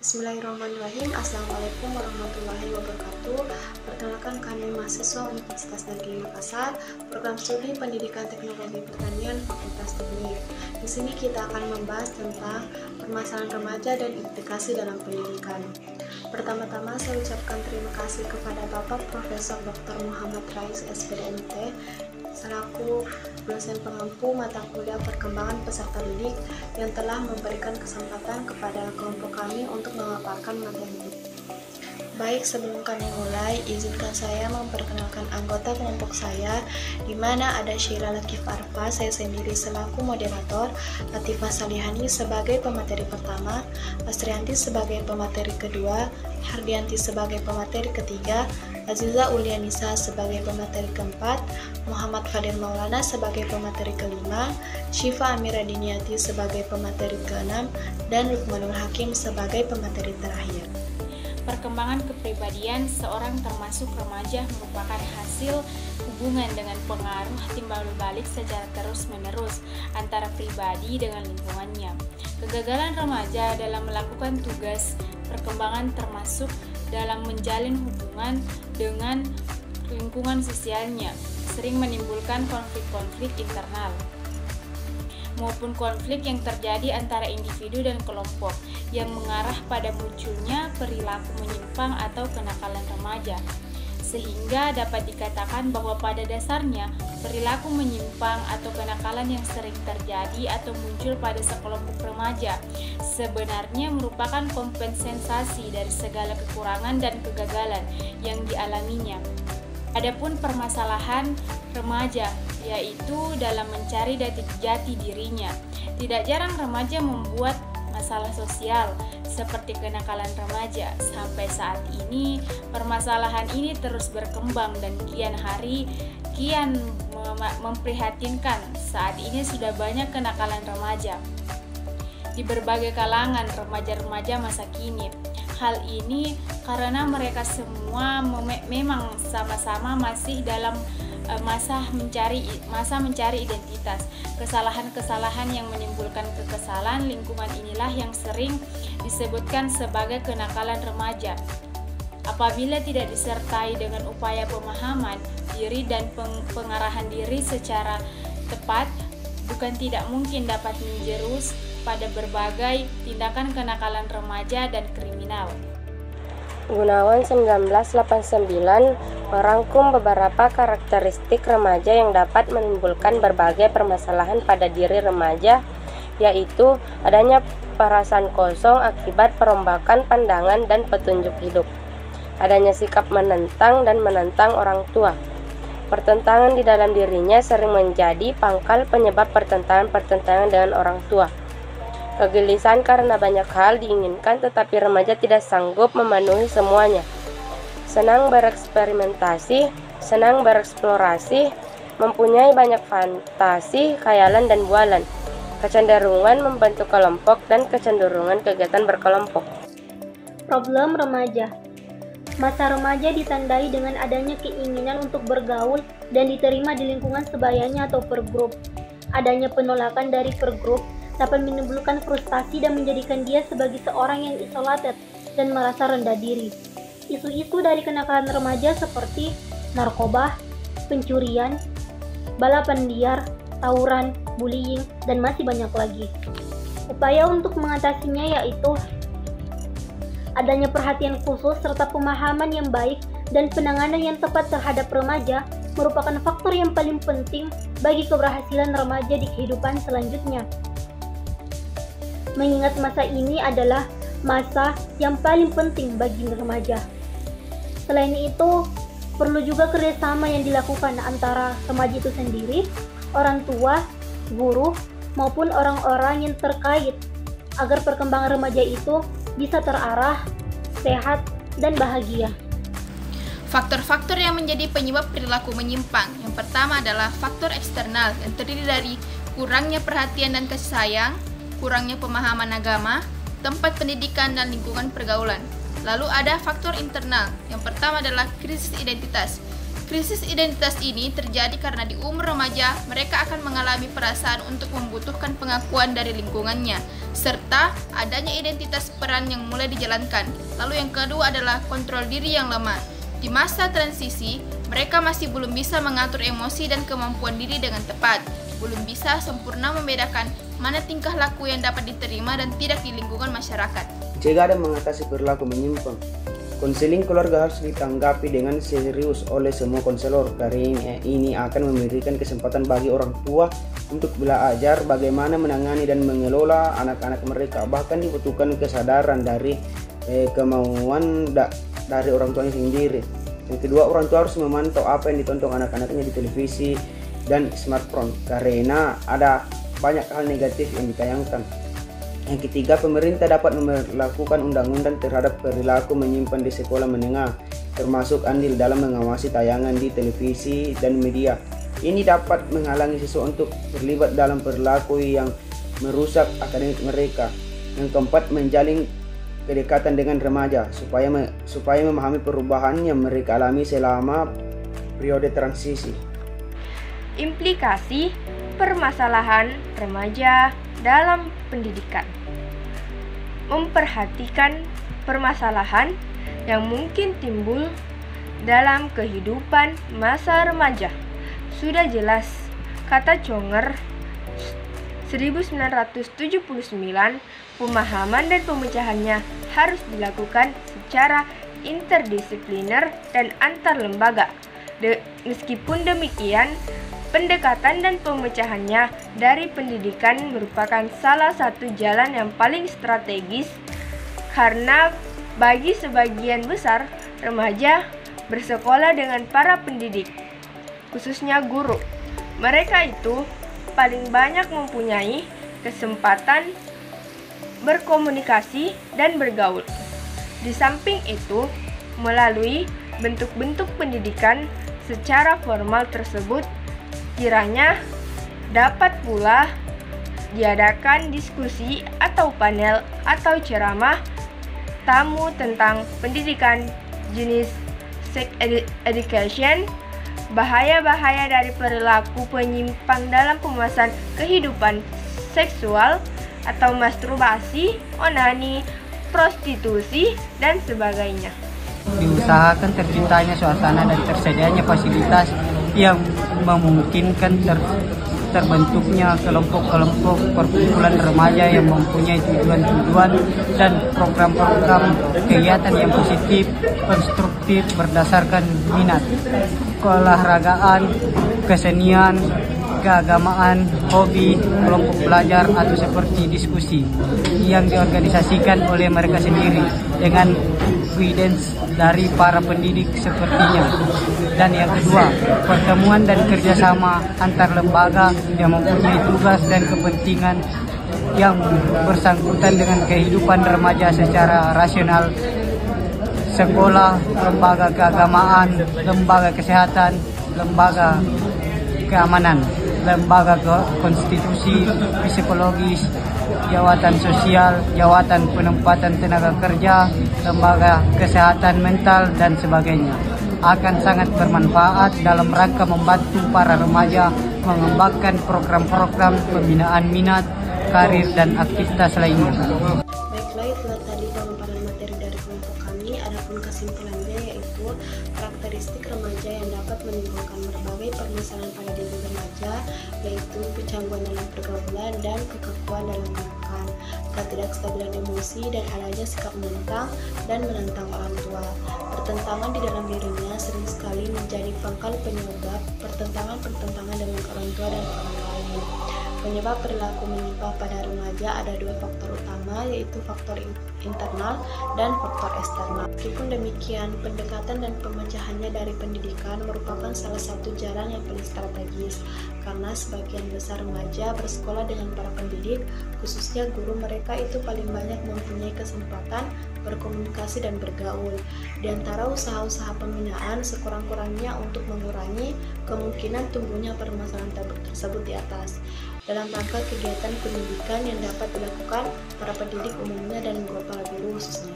Bismillahirrahmanirrahim. Assalamualaikum warahmatullahi wabarakatuh. Perkenalkan, kami mahasiswa Universitas Negeri Makassar, program studi Pendidikan Teknologi Pertanian Fakultas Teknik. Di sini kita akan membahas tentang permasalahan remaja dan implikasi dalam pendidikan. Pertama-tama saya ucapkan terima kasih kepada Bapak Profesor Dr. Muhammad Rais SPDMT selaku dosen pengampu mata kuliah perkembangan peserta didik yang telah memberikan kesempatan kepada kelompok kami untuk memaparkan materi. Baik, sebelum kami mulai, izinkan saya memperkenalkan anggota kelompok saya, di mana ada Sheila Latif Arfa, saya sendiri selaku moderator, Latifah Salihani sebagai pemateri pertama, Astrianti sebagai pemateri kedua, Hardianti sebagai pemateri ketiga, Aziza Ulianisa sebagai pemateri keempat, Muhammad Fadil Maulana sebagai pemateri kelima, Syifa Amira Diniati sebagai pemateri keenam, dan Lukmanul Hakim sebagai pemateri terakhir. Perkembangan kepribadian seorang termasuk remaja merupakan hasil hubungan dengan pengaruh timbal balik secara terus-menerus antara pribadi dengan lingkungannya. Kegagalan remaja dalam melakukan tugas perkembangan termasuk dalam menjalin hubungan dengan lingkungan sosialnya, sering menimbulkan konflik-konflik internal maupun konflik yang terjadi antara individu dan kelompok yang mengarah pada munculnya perilaku menyimpang atau kenakalan remaja. Sehingga dapat dikatakan bahwa pada dasarnya perilaku menyimpang atau kenakalan yang sering terjadi atau muncul pada sekelompok remaja sebenarnya merupakan kompensasi dari segala kekurangan dan kegagalan yang dialaminya. Adapun permasalahan remaja yaitu dalam mencari jati dirinya. Tidak jarang remaja membuat masalah sosial seperti kenakalan remaja. Sampai saat ini permasalahan ini terus berkembang dan kian memprihatinkan. Saat ini sudah banyak kenakalan remaja di berbagai kalangan remaja-remaja masa kini. Hal ini karena mereka semua memang sama-sama masih dalam masa mencari identitas. Kesalahan-kesalahan yang menimbulkan kekesalan lingkungan inilah yang sering disebutkan sebagai kenakalan remaja. Apabila tidak disertai dengan upaya pemahaman diri dan pengarahan diri secara tepat, bukan tidak mungkin dapat menjerus pada berbagai tindakan kenakalan remaja dan kriminal. Gunawan 1989 merangkum beberapa karakteristik remaja yang dapat menimbulkan berbagai permasalahan pada diri remaja, yaitu adanya perasaan kosong akibat perombakan pandangan dan petunjuk hidup, adanya sikap menentang dan menentang orang tua. Pertentangan di dalam dirinya sering menjadi pangkal penyebab pertentangan dengan orang tua. Kegelisahan karena banyak hal diinginkan tetapi remaja tidak sanggup memenuhi semuanya. Senang bereksperimentasi, senang bereksplorasi, mempunyai banyak fantasi, khayalan dan bualan. Kecenderungan membentuk kelompok dan kecenderungan kegiatan berkelompok. Problem remaja. Masa remaja ditandai dengan adanya keinginan untuk bergaul dan diterima di lingkungan sebayanya atau pergrup. Adanya penolakan dari pergrup dapat menimbulkan frustasi dan menjadikan dia sebagai seorang yang isolated dan merasa rendah diri. Isu-isu dari kenakalan remaja seperti narkoba, pencurian, balapan liar, tawuran, bullying, dan masih banyak lagi. Upaya untuk mengatasinya yaitu adanya perhatian khusus serta pemahaman yang baik dan penanganan yang tepat terhadap remaja merupakan faktor yang paling penting bagi keberhasilan remaja di kehidupan selanjutnya. Mengingat masa ini adalah masa yang paling penting bagi remaja. Selain itu, perlu juga kerjasama yang dilakukan antara remaja itu sendiri, orang tua, guru, maupun orang-orang yang terkait agar perkembangan remaja itu bisa terarah, sehat, dan bahagia. Faktor-faktor yang menjadi penyebab perilaku menyimpang. Yang pertama adalah faktor eksternal yang terdiri dari kurangnya perhatian dan kasih sayang, kurangnya pemahaman agama, tempat pendidikan dan lingkungan pergaulan. Lalu ada faktor internal. Yang pertama adalah krisis identitas. Krisis identitas ini terjadi karena di umur remaja mereka akan mengalami perasaan untuk membutuhkan pengakuan dari lingkungannya, serta adanya identitas peran yang mulai dijalankan. Lalu yang kedua adalah kontrol diri yang lemah. Di masa transisi, mereka masih belum bisa mengatur emosi dan kemampuan diri dengan tepat, belum bisa sempurna membedakan mana tingkah laku yang dapat diterima dan tidak di lingkungan masyarakat. Mencegah dan mengatasi perilaku menyimpang. Konseling keluarga harus ditanggapi dengan serius oleh semua konselor, karena ini akan memberikan kesempatan bagi orang tua untuk belajar bagaimana menangani dan mengelola anak-anak mereka. Bahkan dibutuhkan kesadaran dari kemauan dari orang tuanya sendiri. Yang kedua, orang tua harus memantau apa yang ditonton anak-anaknya di televisi dan smartphone, karena ada banyak hal negatif yang ditayangkan. Yang ketiga, pemerintah dapat melakukan undang-undang terhadap perilaku menyimpan di sekolah menengah, termasuk andil dalam mengawasi tayangan di televisi dan media. Ini dapat menghalangi siswa untuk terlibat dalam perilaku yang merusak akademik mereka. Yang keempat, menjalin kedekatan dengan remaja supaya memahami perubahan yang mereka alami selama periode transisi. Implikasi permasalahan remaja dalam pendidikan. Memperhatikan permasalahan yang mungkin timbul dalam kehidupan masa remaja. Sudah jelas, kata Conger 1979, pemahaman dan pemecahannya harus dilakukan secara interdisipliner dan antar lembaga. Meskipun demikian, pendekatan dan pemecahannya dari pendidikan merupakan salah satu jalan yang paling strategis karena bagi sebagian besar remaja bersekolah dengan para pendidik, khususnya guru. Mereka itu paling banyak mempunyai kesempatan berkomunikasi dan bergaul. Di samping itu, melalui bentuk-bentuk pendidikan secara formal tersebut, kiranya dapat pula diadakan diskusi atau panel atau ceramah tamu tentang pendidikan jenis sex education, bahaya-bahaya dari perilaku penyimpang dalam pembahasan kehidupan seksual atau masturbasi, onani, prostitusi, dan sebagainya. Diusahakan terciptanya suasana dan tersedianya fasilitas yang memungkinkan terbentuknya kelompok-kelompok perkumpulan remaja yang mempunyai tujuan-tujuan dan program-program kegiatan yang positif, konstruktif berdasarkan minat, keolahragaan, kesenian, keagamaan, hobi, kelompok belajar atau seperti diskusi yang diorganisasikan oleh mereka sendiri dengan guidance dari para pendidik sepertinya. Dan yang kedua, pertemuan dan kerjasama antar lembaga yang mempunyai tugas dan kepentingan yang bersangkutan dengan kehidupan remaja secara rasional. Sekolah, lembaga keagamaan, lembaga kesehatan, lembaga keamanan, lembaga konstitusi, psikologis, jawatan sosial, jawatan penempatan tenaga kerja, lembaga kesehatan mental, dan sebagainya akan sangat bermanfaat dalam rangka membantu para remaja mengembangkan program-program pembinaan minat, karir, dan aktivitas lainnya. Baiklah, itulah tadi pemaparan materi dari kelompok kami. Adapun kesimpulannya yaitu karakteristik remaja yang dapat menimbulkan berbagai permasalahan pada diri remaja, yaitu kecanggungan dalam pergaulan dan kekakuan dalam melakukan, ketidakstabilan emosi, dan adanya sikap menentang dan menentang orang tua. Pertentangan di dalam dirinya sering sekali menjadi pangkal penyebab pertentangan dengan orang tua dan orang lain. Penyebab perilaku menyimpang pada remaja ada dua faktor utama, yaitu faktor internal dan faktor eksternal. Meskipun demikian, pendekatan dan pemecahannya dari pendidikan merupakan salah satu jalan yang paling strategis, karena sebagian besar remaja bersekolah dengan para pendidik, khususnya guru mereka itu paling banyak mempunyai kesempatan berkomunikasi dan bergaul. Di antara usaha-usaha pembinaan, sekurang-kurangnya untuk mengurangi kemungkinan tumbuhnya permasalahan tersebut di atas, dalam rangka kegiatan pendidikan yang dapat dilakukan para pendidik umumnya dan para guru khususnya.